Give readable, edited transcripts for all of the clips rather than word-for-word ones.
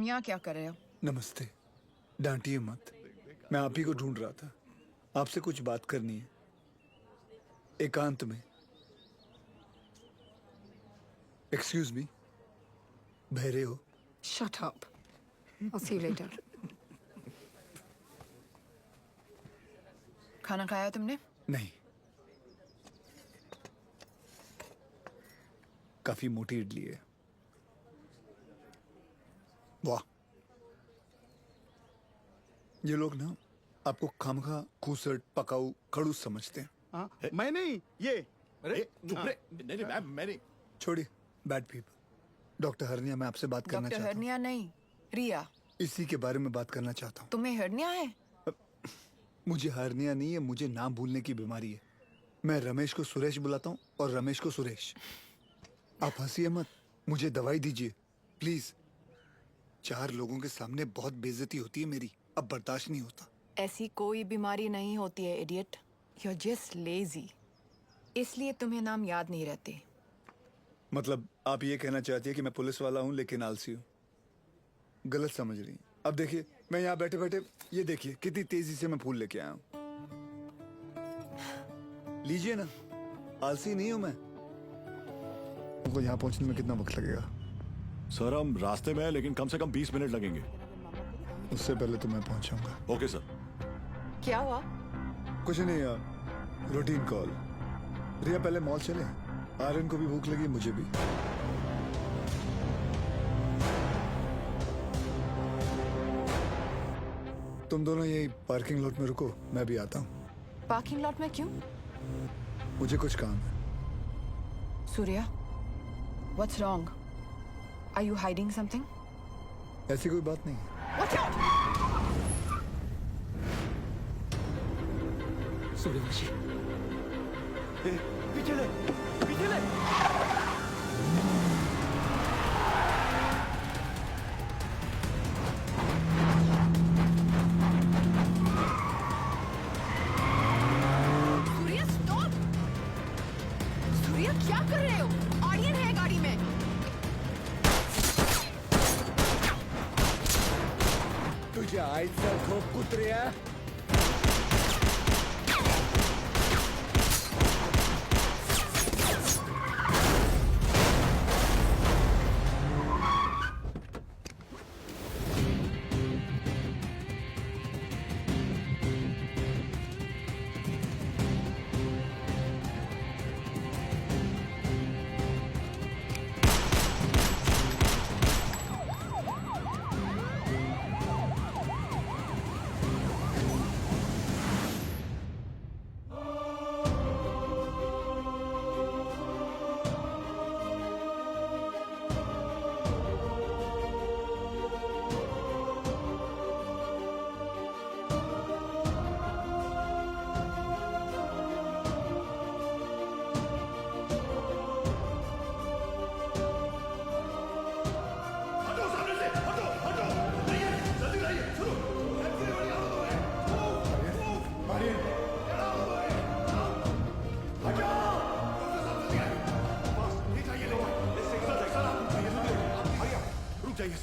तुम यहाँ क्या कर रहे हो? नमस्ते, डांटिए मत। मैं आप ही को ढूंढ रहा था। आपसे कुछ बात करनी है, एकांत में। एक्सक्यूज मी, बहरे हो? Shut up. I'll see you later. खाना खाया तुमने? नहीं। काफी मोटी इडली है। वाह, ये लोग ना आपको खामखा खूसट पकाऊ खड़ूस समझते हैं। हाँ, मैं नहीं, ये अरे चुप रहे। नहीं मैं नहीं। छोड़िए, बैड पीपल। डॉक्टर हरनिया, मैं आपसे बात करना डॉक्टर चाहता हूँ। हरनिया नहीं, रिया। इसी के बारे में बात करना चाहता हूँ। तुम्हें हरनिया है? मुझे हरनिया नहीं है, मुझे नाम भूलने की बीमारी है। मैं रमेश को सुरेश बुलाता हूँ और रमेश को सुरेश। आप हंसिए मत, मुझे दवाई दीजिए प्लीज। 4 लोगों के सामने बहुत बेइज्जती होती है मेरी, अब बर्दाश्त नहीं होता। ऐसी कोई बीमारी नहीं होती है, इडियट। You're just lazy. इसलिए तुम्हें नाम याद नहीं रहते। मतलब आप ये कहना चाहती है कि मैं पुलिस वाला हूँ लेकिन आलसी हूँ? गलत समझ रही हैं। अब देखिए, मैं यहाँ बैठे बैठे ये देखिए कितनी तेजी से मैं फूल लेके आया हूँ। लीजिए ना, आलसी नहीं हूँ मैं। मुझको यहाँ पहुँचने में कितना वक्त लगेगा? सर हम रास्ते में हैं लेकिन कम से कम 20 मिनट लगेंगे। उससे पहले तो मैं पहुँचाऊंगा। Okay sir. क्या हुआ? कुछ नहीं यार, रूटीन कॉल। रिया पहले मॉल चले, आर्यन को भी भूख लगी, मुझे भी। तुम दोनों यही पार्किंग लॉट में रुको, मैं भी आता हूँ। पार्किंग लॉट में क्यों? मुझे कुछ काम है। Surya, what's wrong? Are you hiding something? ऐसी कोई बात नहीं है। Watch out! सूर्यवंशी, पीछे ले, पीछे ले। सूर्या, stop! सूर्या, क्या कर रहे हो? आर्यन है गाड़ी में। तुझे आईचा खूप कुत्र्या।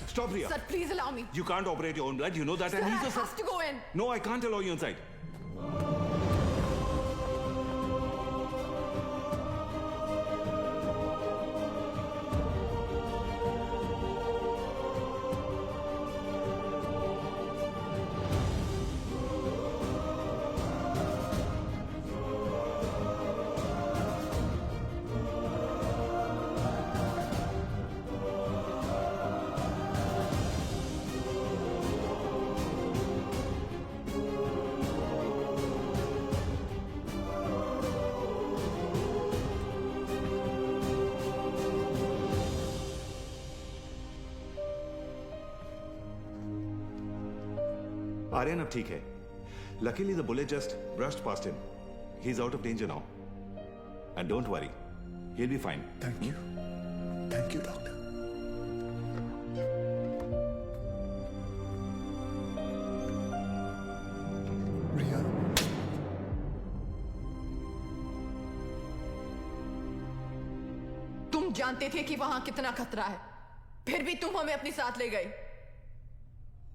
Stop Riya. Sir, please allow me. You can't operate your own blood. You know that. Sir, And I he's a have to go in. No, I can't allow you inside. Aryan अब ठीक है. Luckily the bullet just brushed past him. He's out of danger now. And don't worry, he'll be fine. Thank you, thank you doctor. Riya, तुम जानते थे कि वहां कितना खतरा है, फिर भी तुम हमें अपने साथ ले गए।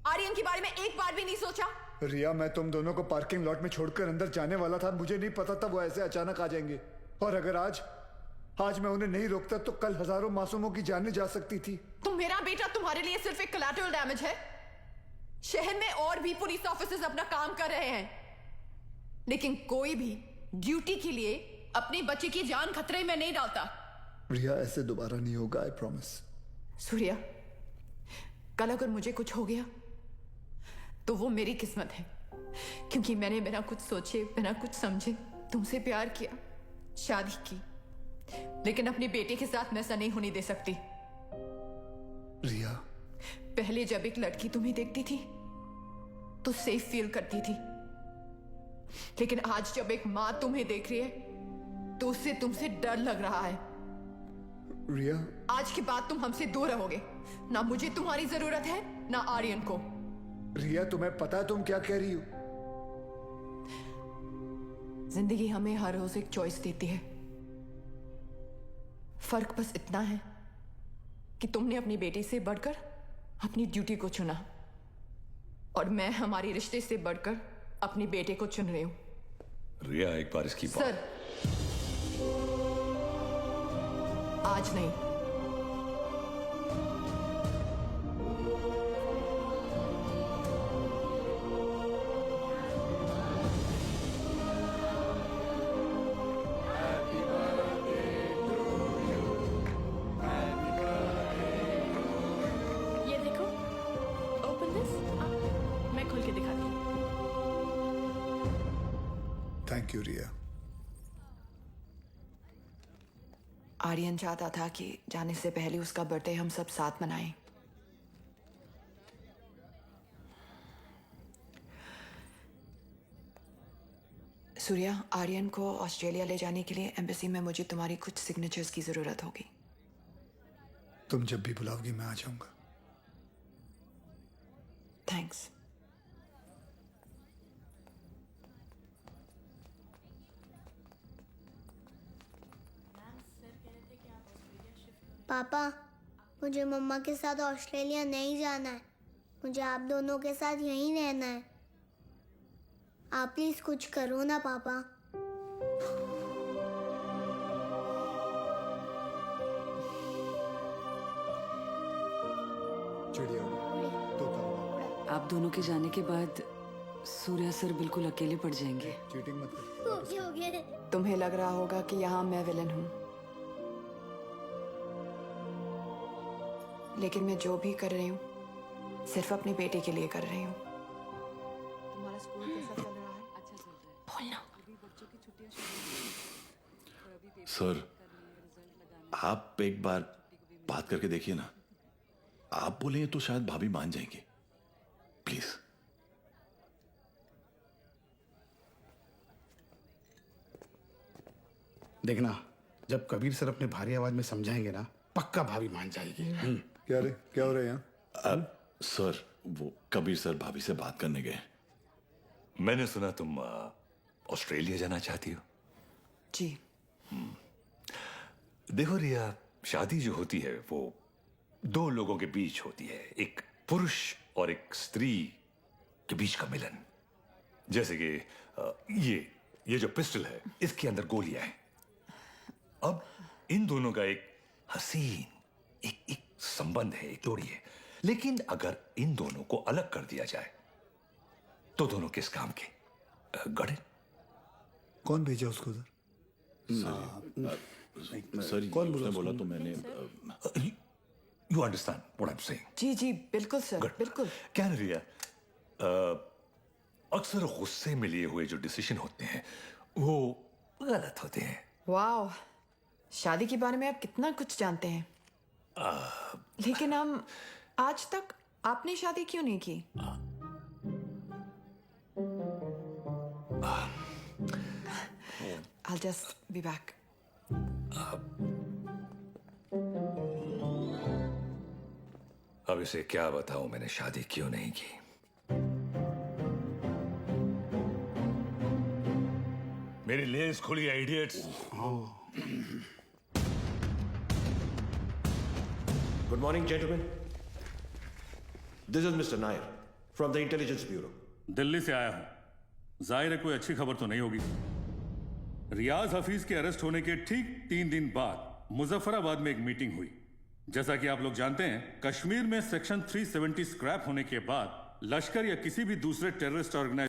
आर्यन के बारे में एक बार भी नहीं सोचा? रिया, मैं तुम दोनों को पार्किंग लॉट में छोड़कर अंदर जाने वाला था। मुझे नहीं पता था वो ऐसे अचानक आ जाएंगे। और अगर आज मैं उन्हें नहीं रोकता तो कल हजारों मासूमों की जानें जा सकती थी। तो मेरा बेटा तुम्हारे लिए सिर्फ एक कोलैटरल डैमेज है। शहर में और भी पुलिस ऑफिसर्स अपना काम कर रहे हैं, लेकिन कोई भी ड्यूटी के लिए अपने बच्चे की जान खतरे में नहीं डालता। रिया, ऐसे दोबारा नहीं होगा, आई प्रॉमिस। सूर्या, कल अगर मुझे कुछ हो गया तो वो मेरी किस्मत है, क्योंकि मैंने बिना कुछ सोचे, बिना कुछ समझे तुमसे प्यार किया, शादी की। लेकिन अपने बेटे के साथ मैं ऐसा नहीं होने दे सकती। रिया, पहले जब एक लड़की तुम्हें देखती थी तो सेफ फील करती थी, लेकिन आज जब एक माँ तुम्हें देख रही है तो उससे तुमसे डर लग रहा है। रिया, आज के बाद तुम हमसे दूर रहोगे। ना मुझे तुम्हारी जरूरत है, ना आर्यन को। रिया, तुम्हें पता है तुम क्या कह रही हो? जिंदगी हमें हर रोज एक चॉइस देती है। फर्क बस इतना है कि तुमने अपनी बेटी से बढ़कर अपनी ड्यूटी को चुना, और मैं हमारे रिश्ते से बढ़कर अपने बेटे को चुन रही हूं। रिया, एक बार इसकी बात। सर, आज नहीं। ये देखो, ओपन दिस। मैं खोल के दिखाती हूँ। थैंक यू रिया। आर्यन चाहता था कि जाने से पहले उसका बर्थडे हम सब साथ मनाएं। सूर्या, आर्यन को ऑस्ट्रेलिया ले जाने के लिए एम्बेसी में मुझे तुम्हारी कुछ सिग्नेचर्स की जरूरत होगी। तुम जब भी बुलाओगी मैं आ जाऊंगा। थैंक्स। पापा, मुझे मम्मा के साथ ऑस्ट्रेलिया नहीं जाना है। मुझे आप दोनों के साथ यहीं रहना है। आप प्लीज कुछ करो ना पापा। चिड़िया उड़ी, तोता उड़ा। आप दोनों के जाने के बाद सूर्या सर बिल्कुल अकेले पड़ जाएंगे। चीटिंग मत कर। हो गया। तुम्हें लग रहा होगा कि यहाँ मैं विलन हूँ, लेकिन मैं जो भी कर रही हूँ सिर्फ अपने बेटे के लिए कर रही हूँ। तुम्हारा स्कूल कैसा चल रहा है? अच्छा चल रहा है। बोलना। सर, आप एक बार बात करके देखिए ना। आप बोलेंगे तो शायद भाभी मान जाएंगे। प्लीज। देखना, जब कबीर सर अपने भारी आवाज में समझाएंगे ना, पक्का भाभी मान जाएगी। क्या रे, क्या हो रहा है यहाँ? सर, वो कबीर सर भाभी से बात करने गए। मैंने सुना तुम ऑस्ट्रेलिया जाना चाहती हो। जी। देखो रिया, शादी जो होती है वो दो लोगों के बीच होती है, एक पुरुष और एक स्त्री के बीच का मिलन। जैसे कि ये जो पिस्टल है, इसके अंदर गोलियां हैं। अब इन दोनों का एक हसीन एक संबंध है, एक जोड़ी है। लेकिन अगर इन दोनों को अलग कर दिया जाए तो दोनों किस काम के? गड़े। कौन भेजा उसको उधर? सर, कौन बोला तो मैंने। You understand what I am saying? जी जी बिल्कुल सर, बिल्कुल। क्या ना रिया, अक्सर गुस्से में लिए हुए जो डिसीजन होते हैं वो गलत होते हैं। वाओ, शादी के बारे में आप कितना कुछ जानते हैं। लेकिन हम आज तक आपने शादी क्यों नहीं की? I'll just be back. अब इसे क्या बताऊं मैंने शादी क्यों नहीं की। मेरी लेस खुली है, idiots. Good morning, gentlemen. This is Mr. Nair. From the intelligence bureau. Delhi से आया हूं। जाहिर है कोई अच्छी खबर तो नहीं होगी। रियाज हफीज के अरेस्ट होने के ठीक 3 दिन बाद मुजफ्फराबाद में एक मीटिंग हुई। जैसा कि आप लोग जानते हैं, कश्मीर में सेक्शन 370 स्क्रैप होने के बाद लश्कर या किसी भी दूसरे टेररिस्ट ऑर्गेनाइजेशन